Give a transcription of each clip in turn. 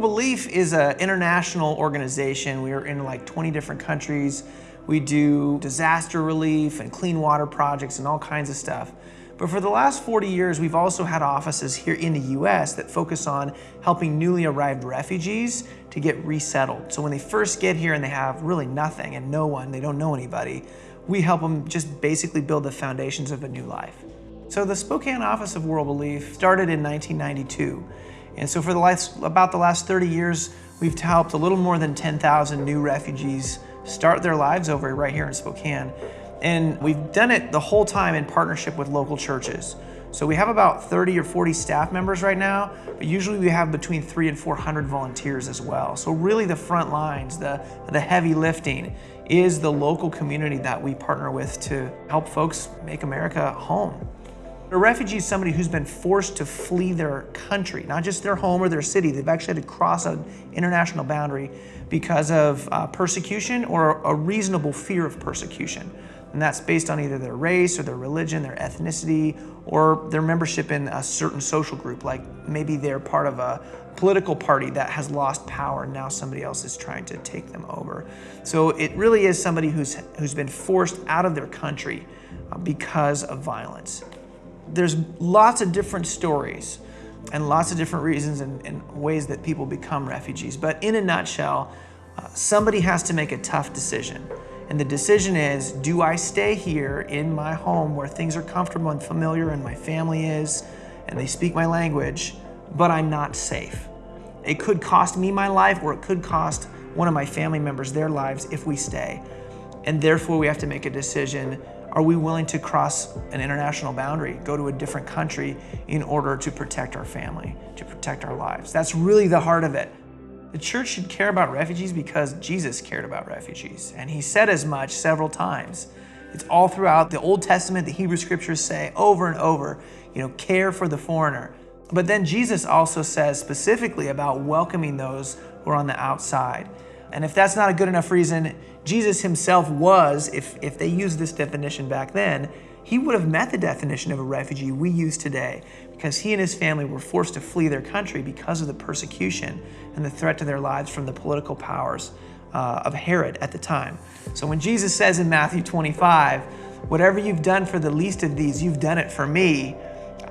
Belief is an international organization. We are in like 20 different countries. We do disaster relief and clean water projects and all kinds of stuff. But for the last 40 years, we've also had offices here in the US that focus on helping newly arrived refugees to get resettled. So when they first get here and they have really nothing and no one, they don't know anybody, we help them just basically build the foundations of a new life. So the Spokane office of World Belief started in 1992. And so for about the last 30 years, we've helped a little more than 10,000 new refugees start their lives over right here in Spokane. And we've done it the whole time in partnership with local churches. So we have about 30 or 40 staff members right now, but usually we have between 300 and 400 volunteers as well. So really the front lines, the heavy lifting is the local community that we partner with to help folks make America home. A refugee is somebody who's been forced to flee their country, not just their home or their city. They've actually had to cross an international boundary because of persecution or a reasonable fear of persecution. And that's based on either their race or their religion, their ethnicity, or their membership in a certain social group, like maybe they're part of a political party that has lost power and now somebody else is trying to take them over. So it really is somebody who's been forced out of their country because of violence. There's lots of different stories and lots of different reasons and ways that people become refugees. But in a nutshell, somebody has to make a tough decision. And the decision is, do I stay here in my home where things are comfortable and familiar and my family is, and they speak my language, but I'm not safe? It could cost me my life, or it could cost one of my family members their lives if we stay. And therefore we have to make a decision. Are we willing to cross an international boundary, go to a different country in order to protect our family, to protect our lives? That's really the heart of it. The church should care about refugees because Jesus cared about refugees, and he said as much several times. It's all throughout the Old Testament. The Hebrew scriptures say over and over, care for the foreigner. But then Jesus also says specifically about welcoming those who are on the outside. And if that's not a good enough reason, Jesus himself was, if they used this definition back then, he would have met the definition of a refugee we use today, because he and his family were forced to flee their country because of the persecution and the threat to their lives from the political powers of Herod at the time. So when Jesus says in Matthew 25, whatever you've done for the least of these, you've done it for me,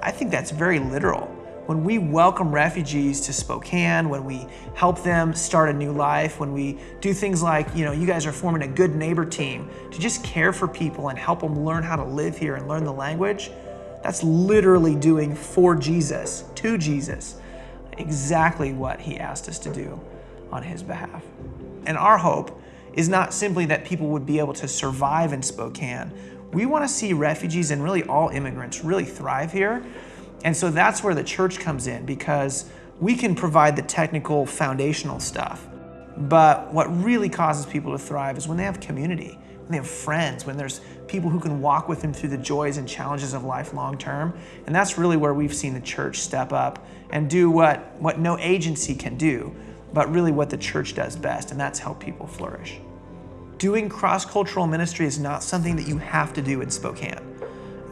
I think that's very literal. When we welcome refugees to Spokane, when we help them start a new life, when we do things like, you guys are forming a good neighbor team to just care for people and help them learn how to live here and learn the language, that's literally doing for Jesus, to Jesus, exactly what he asked us to do on his behalf. And our hope is not simply that people would be able to survive in Spokane. We want to see refugees and really all immigrants really thrive here. And so that's where the church comes in, because we can provide the technical foundational stuff. But what really causes people to thrive is when they have community, when they have friends, when there's people who can walk with them through the joys and challenges of life long term. And that's really where we've seen the church step up and do what no agency can do, but really what the church does best, and that's help people flourish. Doing cross-cultural ministry is not something that you have to do in Spokane.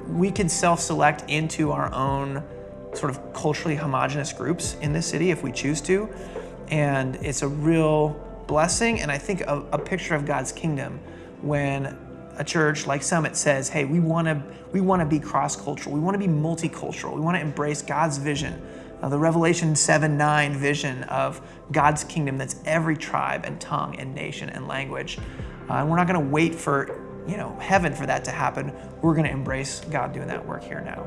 We can self-select into our own sort of culturally homogenous groups in this city if we choose to. And it's a real blessing, and I think a picture of God's kingdom when a church like Summit says, hey, we want to be cross-cultural, we want to be multicultural, we want to embrace God's vision, the Revelation 7:9 vision of God's kingdom that's every tribe and tongue and nation and language. And we're not going to wait for heaven for that to happen. We're going to embrace God doing that work here now.